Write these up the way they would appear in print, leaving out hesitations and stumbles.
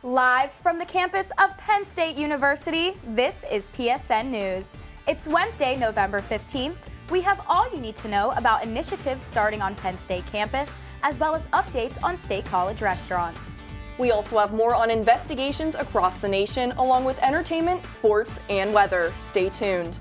Live from the campus of Penn State University, this is PSN News. It's Wednesday, November 15th. We have all you need to know about initiatives starting on Penn State campus, as well as updates on State College restaurants. We also have more on investigations across the nation, along with entertainment, sports, and weather. Stay tuned.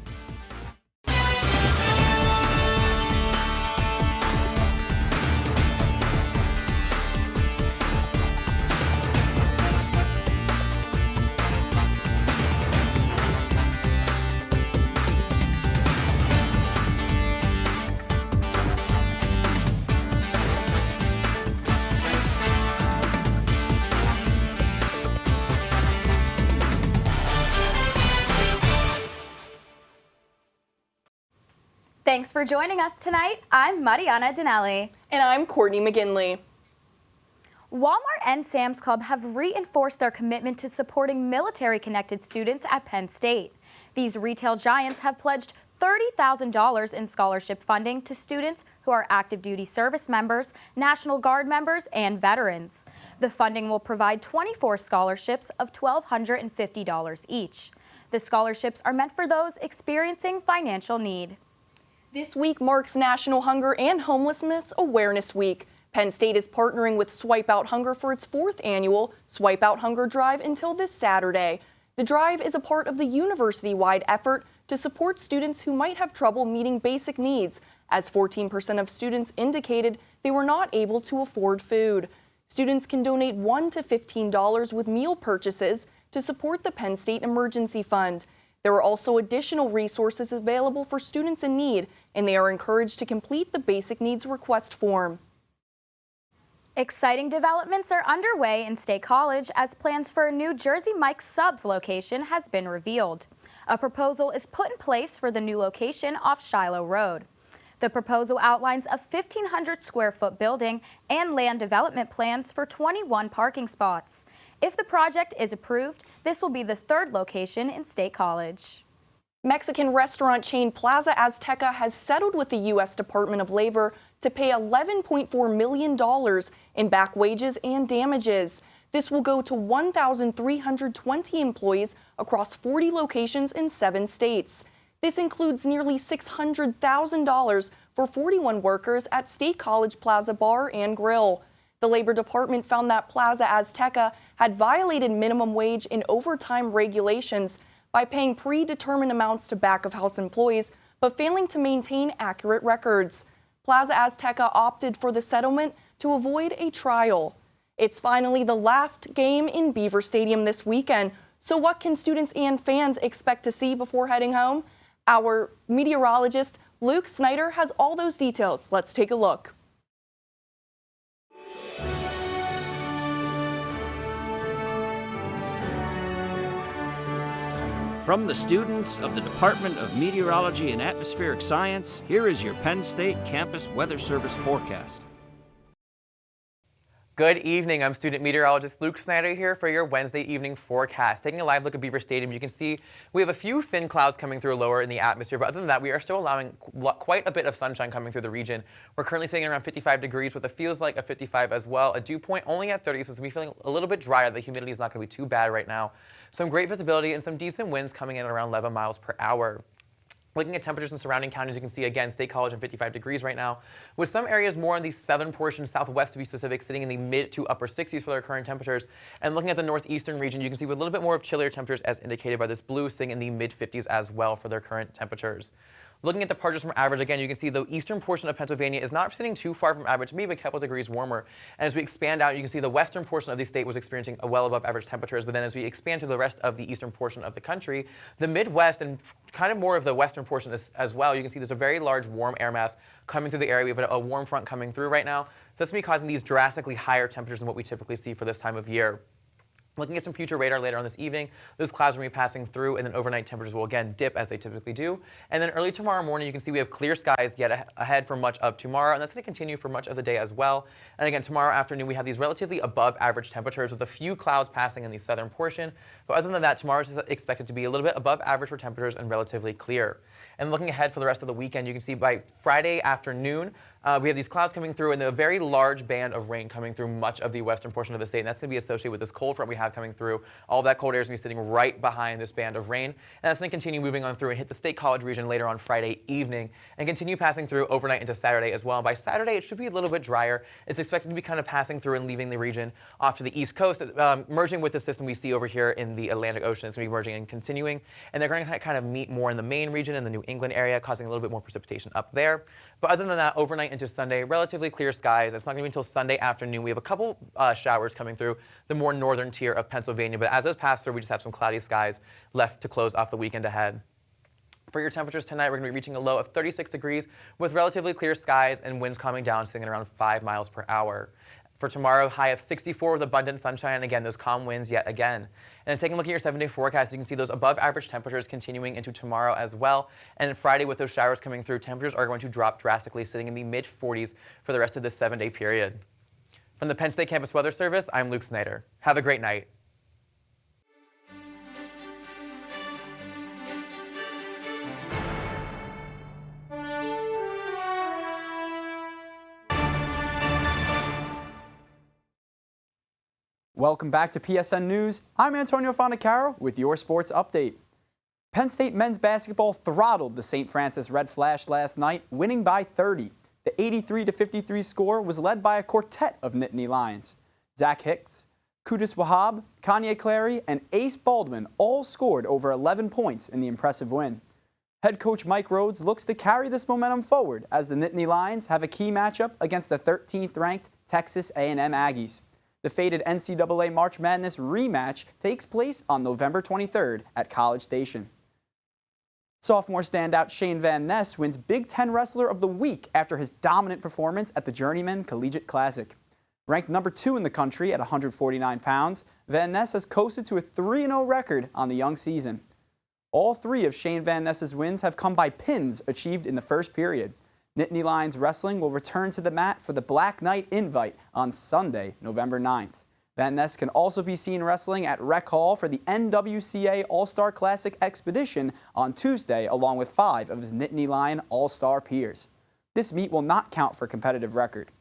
Thanks for joining us tonight. I'm Marianna Daniele. And I'm Courtney McGinley. Walmart and Sam's Club have reinforced their commitment to supporting military-connected students at Penn State. These retail giants have pledged $30,000 in scholarship funding to students who are active duty service members, National Guard members, and veterans. The funding will provide 24 scholarships of $1,250 each. The scholarships are meant for those experiencing financial need. This week marks National Hunger and Homelessness Awareness Week. Penn State is partnering with Swipe Out Hunger for its 4th annual Swipe Out Hunger Drive until this Saturday. The drive is a part of the university-wide effort to support students who might have trouble meeting basic needs, as 14% of students indicated they were not able to afford food. Students can donate $1 to $15 with meal purchases to support the Penn State Emergency Fund. There are also additional resources available for students in need, and they are encouraged to complete the basic needs request form. Exciting developments are underway in State College as plans for a new Jersey Mike's Subs location has been revealed. A proposal is put in place for the new location off Shiloh Road. The proposal outlines a 1,500 square foot building and land development plans for 21 parking spots. If the project is approved, this will be the 3rd location in State College. Mexican restaurant chain Plaza Azteca has settled with the U.S. Department of Labor to pay $11.4 million in back wages and damages. This will go to 1,320 employees across 40 locations in 7 states. This includes nearly $600,000 for 41 workers at State College Plaza Bar and Grill. The Labor Department found that Plaza Azteca had violated minimum wage and overtime regulations by paying predetermined amounts to back-of-house employees, but failing to maintain accurate records. Plaza Azteca opted for the settlement to avoid a trial. It's finally the last game in Beaver Stadium this weekend, so what can students and fans expect to see before heading home? Our meteorologist, Luke Snyder, has all those details. Let's take a look. From the students of the Department of Meteorology and Atmospheric Science, here is your Penn State Campus Weather Service forecast. Good evening, I'm student meteorologist Luke Snyder here for your Wednesday evening forecast. Taking a live look at Beaver Stadium, you can see we have a few thin clouds coming through lower in the atmosphere, but other than that, we are still allowing quite a bit of sunshine coming through the region. We're currently sitting around 55 degrees with a feels like a 55 as well. A dew point only at 30, so it's going to be feeling a little bit drier. The humidity is not going to be too bad right now. Some great visibility and some decent winds coming in at around 11 miles per hour. Looking at temperatures in surrounding counties, you can see again State College at 55 degrees right now, with some areas more in the southern portion, southwest to be specific, sitting in the mid to upper 60s for their current temperatures. And looking at the northeastern region, you can see with a little bit more of chillier temperatures as indicated by this blue, sitting in the mid 50s as well for their current temperatures. Looking at departures from average, again, you can see the eastern portion of Pennsylvania is not sitting too far from average, maybe a couple degrees warmer. And as we expand out, you can see the western portion of the state was experiencing a well above average temperatures. But then as we expand to the rest of the eastern portion of the country, the Midwest and kind of more of the western portion as well, you can see there's a very large warm air mass coming through the area. We have a warm front coming through right now. So that's going to be causing these drastically higher temperatures than what we typically see for this time of year. Looking at some future radar later on this evening, those clouds will be passing through, and then overnight temperatures will again dip as they typically do. And then early tomorrow morning, you can see we have clear skies yet ahead for much of tomorrow, and that's going to continue for much of the day as well. And again, tomorrow afternoon, we have these relatively above average temperatures with a few clouds passing in the southern portion. But other than that, tomorrow is expected to be a little bit above average for temperatures and relatively clear. And looking ahead for the rest of the weekend, you can see by Friday afternoon, We have these clouds coming through and a very large band of rain coming through much of the western portion of the state, and that's going to be associated with this cold front we have coming through. All of that cold air is going to be sitting right behind this band of rain, and that's going to continue moving on through and hit the State College region later on Friday evening and continue passing through overnight into Saturday as well. By Saturday, it should be a little bit drier. It's expected to be kind of passing through and leaving the region off to the east coast, merging with the system we see over here in the Atlantic Ocean. It's going to be merging and continuing, and they're going to kind of meet more in the Maine region and the New England area, causing a little bit more precipitation up there. But other than that, overnight into Sunday, relatively clear skies. It's not going to be until Sunday afternoon. We have a couple showers coming through the more northern tier of Pennsylvania, but as those pass through, we just have some cloudy skies left to close off the weekend ahead. For your temperatures tonight, we're going to be reaching a low of 36 degrees with relatively clear skies and winds calming down, sitting at around 5 miles per hour. For tomorrow, high of 64 with abundant sunshine, and again, those calm winds yet again. And then taking a look at your 7-day forecast, you can see those above average temperatures continuing into tomorrow as well. And then Friday, with those showers coming through, temperatures are going to drop drastically, sitting in the mid-40s for the rest of this 7-day period. From the Penn State Campus Weather Service, I'm Luke Snyder. Have a great night. Welcome back to PSN News. I'm Antonio Fontecaro with your sports update. Penn State men's basketball throttled the St. Francis Red Flash last night, winning by 30. The 83-53 score was led by a quartet of Nittany Lions. Zach Hicks, Qudus Wahab, Kanye Clary, and Ace Baldwin all scored over 11 points in the impressive win. Head coach Mike Rhodes looks to carry this momentum forward as the Nittany Lions have a key matchup against the 13th-ranked Texas A&M Aggies. The fated NCAA March Madness rematch takes place on November 23rd at College Station. Sophomore standout Shane Van Ness wins Big Ten Wrestler of the Week after his dominant performance at the Journeyman Collegiate Classic. Ranked number 2 in the country at 149 pounds, Van Ness has coasted to a 3-0 record on the young season. All 3 of Shane Van Ness's wins have come by pins achieved in the first period. Nittany Lions Wrestling will return to the mat for the Black Knight Invite on Sunday, November 9th. Van Ness can also be seen wrestling at Rec Hall for the NWCA All-Star Classic Expedition on Tuesday, along with 5 of his Nittany Lion All-Star peers. This meet will not count for competitive record.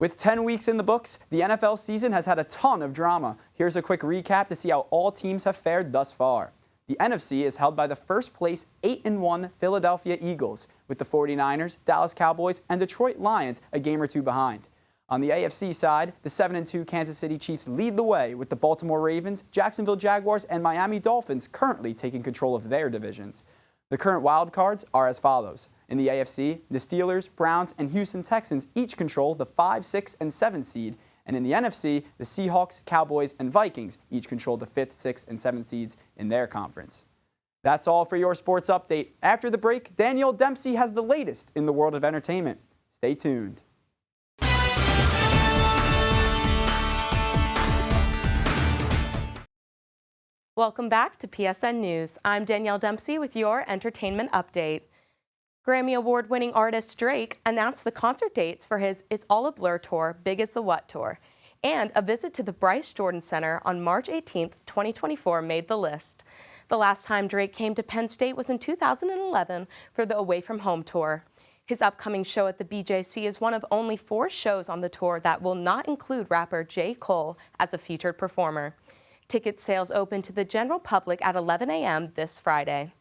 With 10 weeks in the books, the NFL season has had a ton of drama. Here's a quick recap to see how all teams have fared thus far. The NFC is held by the first-place 8-1 Philadelphia Eagles, with the 49ers, Dallas Cowboys, and Detroit Lions a game or 2 behind. On the AFC side, the 7-2 Kansas City Chiefs lead the way, with the Baltimore Ravens, Jacksonville Jaguars, and Miami Dolphins currently taking control of their divisions. The current wild cards are as follows. In the AFC, the Steelers, Browns, and Houston Texans each control the 5, 6, and 7 seed, and in the NFC, the Seahawks, Cowboys, and Vikings each control the 5th, 6th, and 7th seeds in their conference. That's all for your sports update. After the break, Danielle Dempsey has the latest in the world of entertainment. Stay tuned. Welcome back to PSN News. I'm Danielle Dempsey with your entertainment update. Grammy Award-winning artist Drake announced the concert dates for his It's All a Blur tour, Big as the What tour, and a visit to the Bryce Jordan Center on March 18, 2024 made the list. The last time Drake came to Penn State was in 2011 for the Away From Home tour. His upcoming show at the BJC is one of only 4 shows on the tour that will not include rapper J. Cole as a featured performer. Ticket sales open to the general public at 11 a.m. this Friday.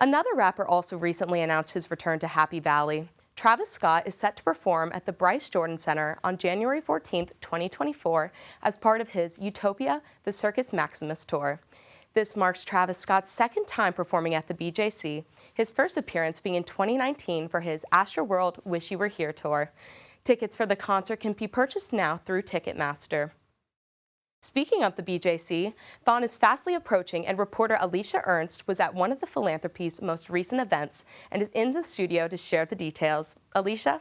Another rapper also recently announced his return to Happy Valley. Travis Scott is set to perform at the Bryce Jordan Center on January 14, 2024, as part of his Utopia, the Circus Maximus tour. This marks Travis Scott's second time performing at the BJC, his first appearance being in 2019 for his Astroworld Wish You Were Here tour. Tickets for the concert can be purchased now through Ticketmaster. Speaking of the BJC, Thon is fastly approaching, and reporter Alicia Ernst was at one of the philanthropy's most recent events and is in the studio to share the details. Alicia?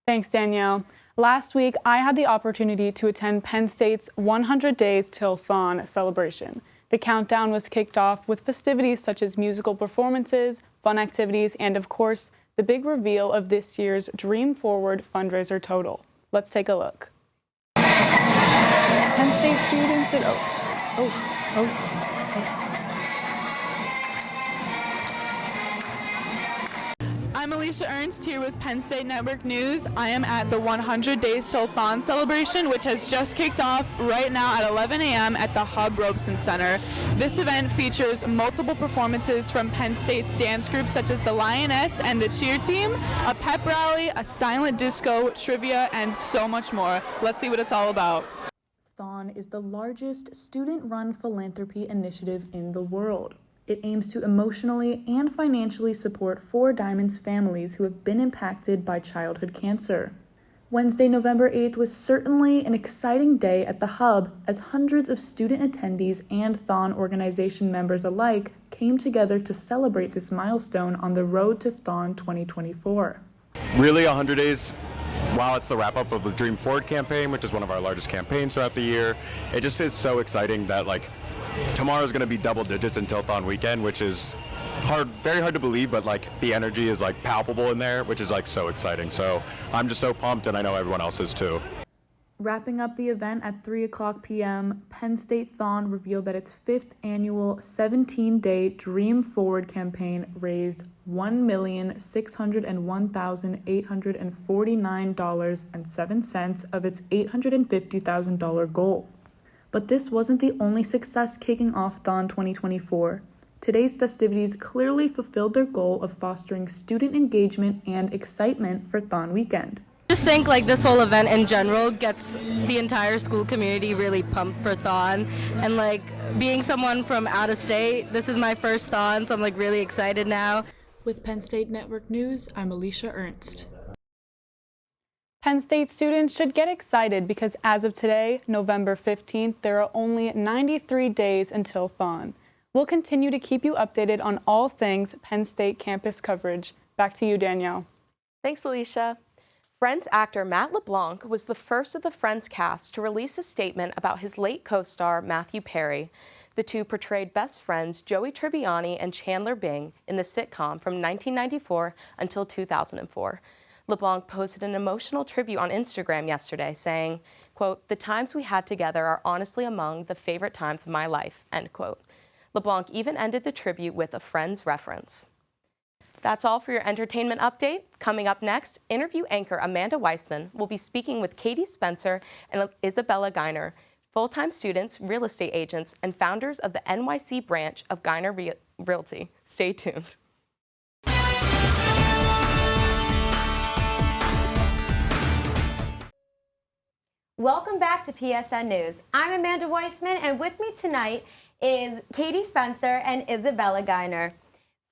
Thanks, Danielle. Last week, I had the opportunity to attend Penn State's 100 Days Till Thon celebration. The countdown was kicked off with festivities such as musical performances, fun activities, and of course, the big reveal of this year's Dream Forward fundraiser total. Let's take a look. Penn State students and I'm Alicia Alicia Ernst here with Penn State Network News. I am at the 100 Days Till Thon celebration, which has just kicked off right now at 11 a.m. at the Hub Robeson Center. This event features multiple performances from Penn State's dance groups such as the Lionettes and the cheer team, a pep rally, a silent disco, trivia, and so much more. Let's see what it's all about. Thon is the largest student-run philanthropy initiative in the world. It aims to emotionally and financially support 4 Diamonds families who have been impacted by childhood cancer. Wednesday, November 8th was certainly an exciting day at the Hub as hundreds of student attendees and Thon organization members alike came together to celebrate this milestone on the road to Thon 2024. Really, 100 days, while it's the wrap-up of the Dream Forward campaign, which is one of our largest campaigns throughout the year, it just is so exciting that, tomorrow's going to be double digits until Thon weekend, which is very hard to believe, but the energy is palpable in there, which is so exciting. So I'm just so pumped, and I know everyone else is too. Wrapping up the event at 3:00 p.m., Penn State Thon revealed that its 5th annual 17-day Dream Forward campaign raised $1,601,849.07 of its $850,000 goal. But this wasn't the only success kicking off Thon 2024. Today's festivities clearly fulfilled their goal of fostering student engagement and excitement for Thon weekend. I just think this whole event in general gets the entire school community really pumped for Thon, and being someone from out of state, this is my first Thon, so I'm really excited now. With Penn State Network News, I'm Alicia Ernst. Penn State students should get excited because as of today, November 15th, there are only 93 days until Thon. We'll continue to keep you updated on all things Penn State campus coverage. Back to you, Danielle. Thanks, Alicia. Friends actor Matt LeBlanc was the first of the Friends cast to release a statement about his late co-star Matthew Perry. The two portrayed best friends Joey Tribbiani and Chandler Bing in the sitcom from 1994 until 2004. LeBlanc posted an emotional tribute on Instagram yesterday saying, quote, "The times we had together are honestly among the favorite times of my life," end quote. LeBlanc even ended the tribute with a Friends reference. That's all for your entertainment update. Coming up next, interview anchor Amanda Weissman will be speaking with Katie Spencer and Isabella Geiner, full-time students, real estate agents, and founders of the NYC branch of Geiner Realty. Stay tuned. Welcome back to PSN News. I'm Amanda Weissman, and with me tonight is Katie Spencer and Isabella Geiner,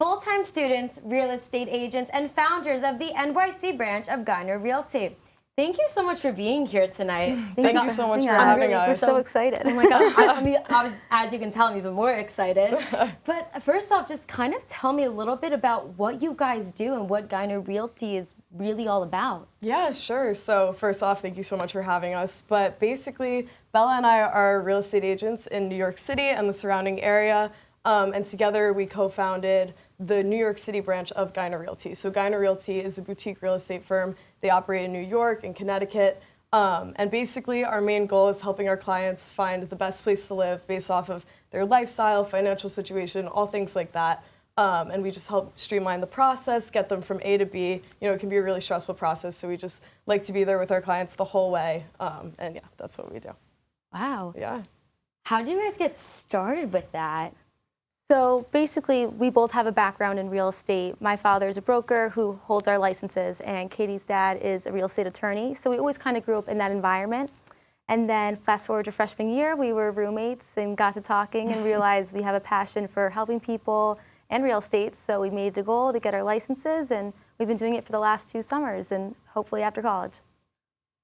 full-time students, real estate agents, and founders of the NYC branch of Geiner Realty. Thank you so much for being here tonight. Thank you so much for having us. We're so excited. Oh my God. I was, as you can tell, I'm even more excited. But first off, just kind of tell me a little bit about what you guys do and what Geiner Realty is really all about. Yeah, sure. So first off, thank you so much for having us. But basically, Bella and I are real estate agents in New York City and the surrounding area. And together we co-founded the New York City branch of Geiner Realty. So Geiner Realty is a boutique real estate firm. They operate in New York and Connecticut. And basically our main goal is helping our clients find the best place to live based off of their lifestyle, financial situation, all things like that. And we just help streamline the process, get them from A to B. You know, it can be a really stressful process, so we just like to be there with our clients the whole way. And yeah, that's what we do. Wow. Yeah. How did you guys get started with that? So basically, we both have a background in real estate. My father is a broker who holds our licenses, and Katie's dad is a real estate attorney. So we always kind of grew up in that environment. And then fast forward to freshman year, we were roommates and got to talking and realized we have a passion for helping people and real estate. So we made it a goal to get our licenses, and we've been doing it for the last 2 summers and hopefully after college.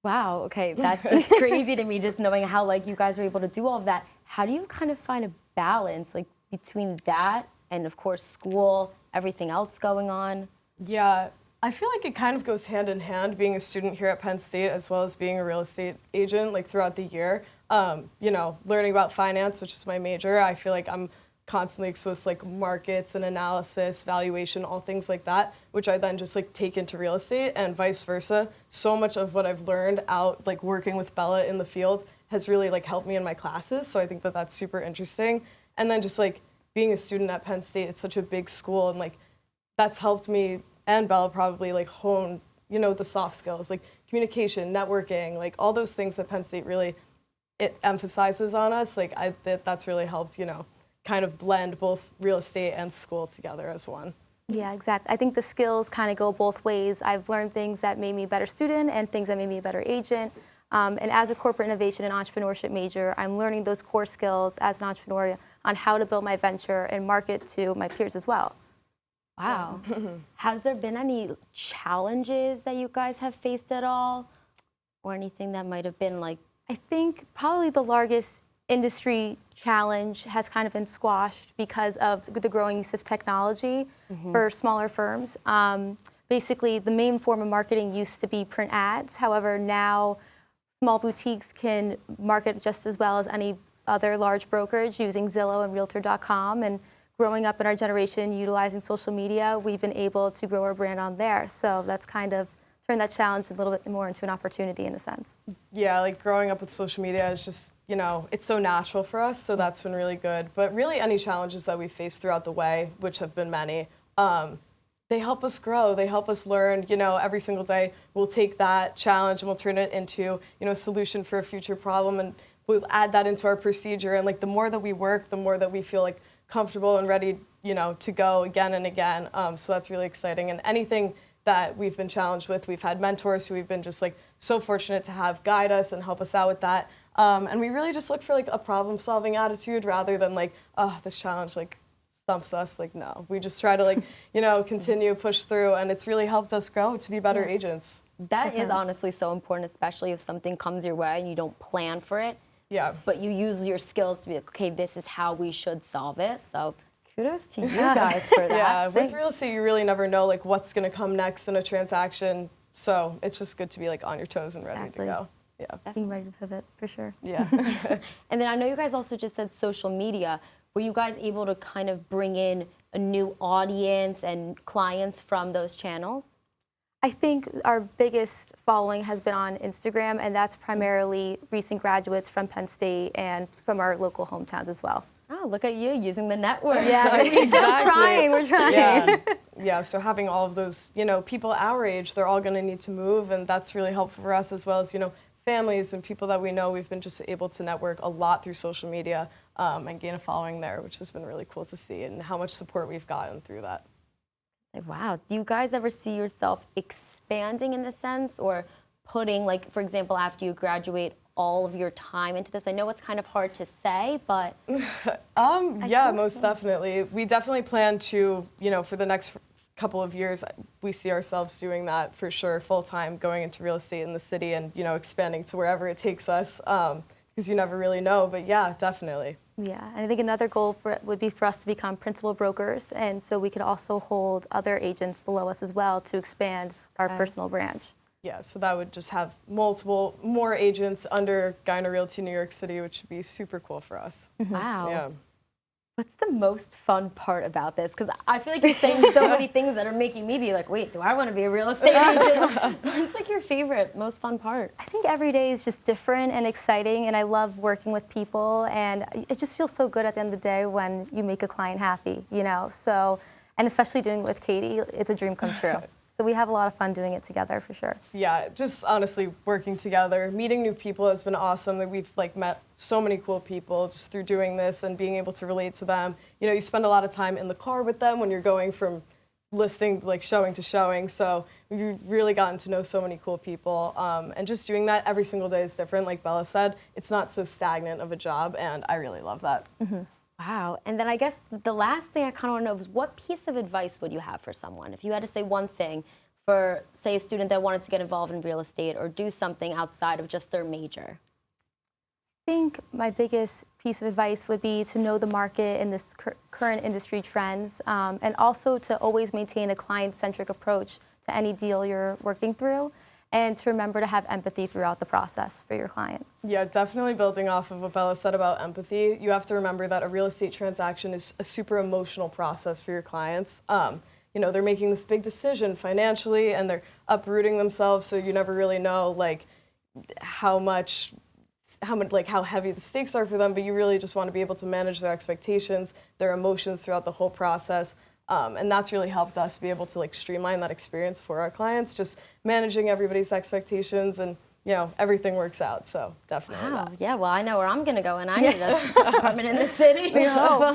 Wow, okay, that's just crazy to me, just knowing how you guys were able to do all of that. How do you kind of find a balance between that and of course school, everything else going on? Yeah, I feel like it kind of goes hand in hand, being a student here at Penn State as well as being a real estate agent throughout the year. You know, learning about finance, which is my major, I feel like I'm constantly exposed to markets and analysis, valuation, all things like that, which I then just take into real estate and vice versa. So much of what I've learned out working with Bella in the field has really helped me in my classes. So I think that that's super interesting. And then just being a student at Penn State, it's such a big school, and that's helped me and Bella probably like honed, you know, the soft skills like communication, networking, like all those things that Penn State really it emphasizes on us. Like that's really helped, you know, kind of blend both real estate and school together as one. Yeah, exactly. I think the skills kind of go both ways. I've learned things that made me a better student and things that made me a better agent. And as a corporate innovation and entrepreneurship major, I'm learning those core skills as an entrepreneur on how to build my venture and market to my peers as well. Wow. Has there been any challenges that you guys have faced at all? Or anything that might have been like? I think probably the largest industry challenge has kind of been squashed because of the growing use of technology for smaller firms. Basically, the main form of marketing used to be print ads. However, now small boutiques can market just as well as any other large brokerage using Zillow and Realtor.com. And growing up in our generation utilizing social media, we've been able to grow our brand on there. So that's kind of turned that challenge a little bit more into an opportunity in a sense. Yeah, like growing up with social media is just, you know, it's so natural for us, so that's been really good. But really any challenges that we faced throughout the way, which have been many, they help us grow, they help us learn, you know, every single day we'll take that challenge and we'll turn it into, you know, a solution for a future problem, and we'll add that into our procedure. And like the more that we work, the more that we feel like comfortable and ready, you know, to go again and again. So that's really exciting. And anything that we've been challenged with, we've had mentors who we've been just like so fortunate to have guide us and help us out with that. And we really just look for like a problem solving attitude rather than like, oh, this challenge like stumps us. Like, no, we just try to like, you know, continue, push through, and it's really helped us grow to be better agents. That is honestly so important, especially if something comes your way and you don't plan for it. Yeah. But you use your skills to be like, okay, this is how we should solve it. So kudos to you guys for that. Yeah, with real estate, you really never know like what's going to come next in a transaction. So it's just good to be like on your toes and ready to go. Yeah. Being ready to pivot, for sure. Yeah. And then I know you guys also just said social media. Were you guys able to kind of bring in a new audience and clients from those channels? I think our biggest following has been on Instagram, and that's primarily recent graduates from Penn State and from our local hometowns as well. Oh, look at you using the network. Yeah, exactly. we're trying. Yeah. Yeah, so having all of those, you know, people our age, they're all going to need to move, and that's really helpful for us, as well as, you know, families and people that we know. We've been just able to network a lot through social media and gain a following there, which has been really cool to see, and how much support we've gotten through that. Wow. Do you guys ever see yourself expanding in this sense, or putting, like, for example, after you graduate, all of your time into this? I know it's kind of hard to say, but yeah, most definitely. We definitely plan to, you know, for the next couple of years, we see ourselves doing that for sure, full time, going into real estate in the city and, you know, expanding to wherever it takes us, because you never really know. But yeah, definitely. Yeah, and I think another goal would be for us to become principal brokers, and so we could also hold other agents below us as well to expand our personal branch. Yeah, so that would just have more agents under Geiner Realty New York City, which would be super cool for us. Wow. Yeah. What's the most fun part about this? Because I feel like you're saying so many things that are making me be like, wait, do I want to be a real estate agent? What's like your favorite, most fun part? I think every day is just different and exciting, and I love working with people, and it just feels so good at the end of the day when you make a client happy, you know? So, and especially doing it with Katie, it's a dream come true. So we have a lot of fun doing it together, for sure. Yeah, just honestly working together, meeting new people has been awesome. That we've like met so many cool people just through doing this and being able to relate to them. You know, you spend a lot of time in the car with them when you're going from listing, like showing to showing. So we've really gotten to know so many cool people. And just doing that every single day is different. Like Bella said, it's not so stagnant of a job, and I really love that. Wow. And then I guess the last thing I kind of want to know is, what piece of advice would you have for someone? If you had to say one thing for, say, a student that wanted to get involved in real estate or do something outside of just their major? I think my biggest piece of advice would be to know the market and this current industry trends, and also to always maintain a client-centric approach to any deal you're working through, and to remember to have empathy throughout the process for your client. Yeah, definitely building off of what Bella said about empathy. You have to remember that a real estate transaction is a super emotional process for your clients. You know, they're making this big decision financially, and they're uprooting themselves, so you never really know like how heavy the stakes are for them, but you really just want to be able to manage their expectations, their emotions throughout the whole process. And that's really helped us be able to like streamline that experience for our clients, just managing everybody's expectations, and everything works out. So definitely. Wow. Yeah. Well, I know where I'm gonna go, and I need an apartment in the city. Well,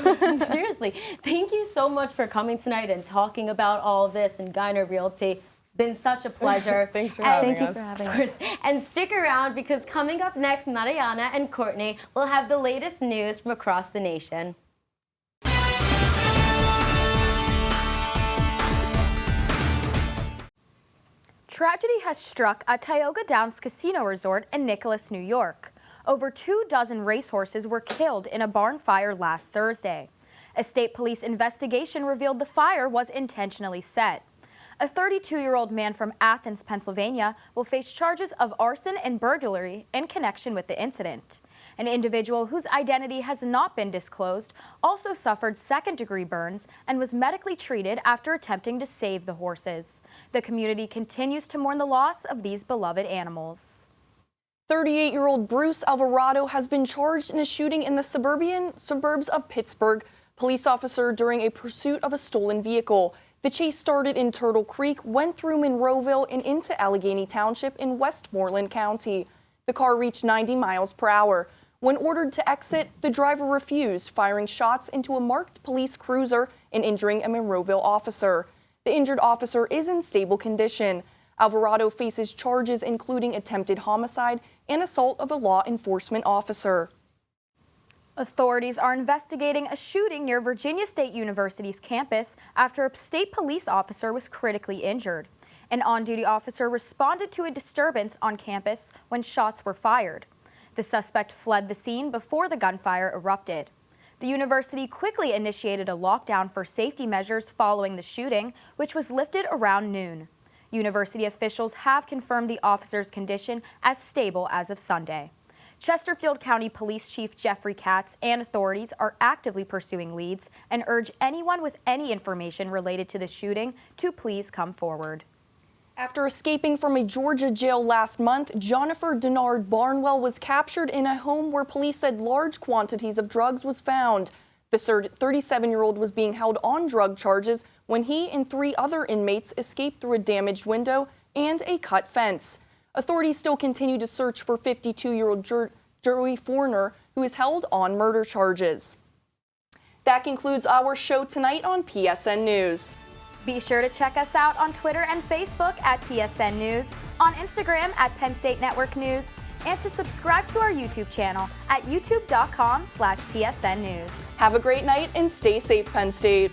seriously, thank you so much for coming tonight and talking about all of this and Geiner Realty. Been such a pleasure. Thanks for having us. Thank you for having us. And stick around, because coming up next, Marianna and Courtney will have the latest news from across the nation. Tragedy has struck at Tioga Downs Casino Resort in Nicholas, New York. Over 24 racehorses were killed in a barn fire last Thursday. A state police investigation revealed the fire was intentionally set. A 32-year-old man from Athens, Pennsylvania, will face charges of arson and burglary in connection with the incident. An individual whose identity has not been disclosed also suffered second-degree burns and was medically treated after attempting to save the horses. The community continues to mourn the loss of these beloved animals. 38-year-old Bruce Alvarado has been charged in a shooting in the suburbs of Pittsburgh. Police officer during a pursuit of a stolen vehicle. The chase started in Turtle Creek, went through Monroeville, and into Allegheny Township in Westmoreland County. The car reached 90 miles per hour. When ordered to exit, the driver refused, firing shots into a marked police cruiser and injuring a Monroeville officer. The injured officer is in stable condition. Alvarado faces charges including attempted homicide and assault of a law enforcement officer. Authorities are investigating a shooting near Virginia State University's campus after a state police officer was critically injured. An on-duty officer responded to a disturbance on campus when shots were fired. The suspect fled the scene before the gunfire erupted. The university quickly initiated a lockdown for safety measures following the shooting, which was lifted around noon. University officials have confirmed the officer's condition as stable as of Sunday. Chesterfield County Police Chief Jeffrey Katz and authorities are actively pursuing leads and urge anyone with any information related to the shooting to please come forward. After escaping from a Georgia jail last month, Jennifer Denard Barnwell was captured in a home where police said large quantities of drugs was found. The 37-year-old was being held on drug charges when he and 3 other inmates escaped through a damaged window and a cut fence. Authorities still continue to search for 52-year-old Joey Forner, who is held on murder charges. That concludes our show tonight on PSN News. Be sure to check us out on Twitter and Facebook at PSN News, on Instagram at Penn State Network News, and to subscribe to our YouTube channel at youtube.com/PSN News. Have a great night and stay safe, Penn State.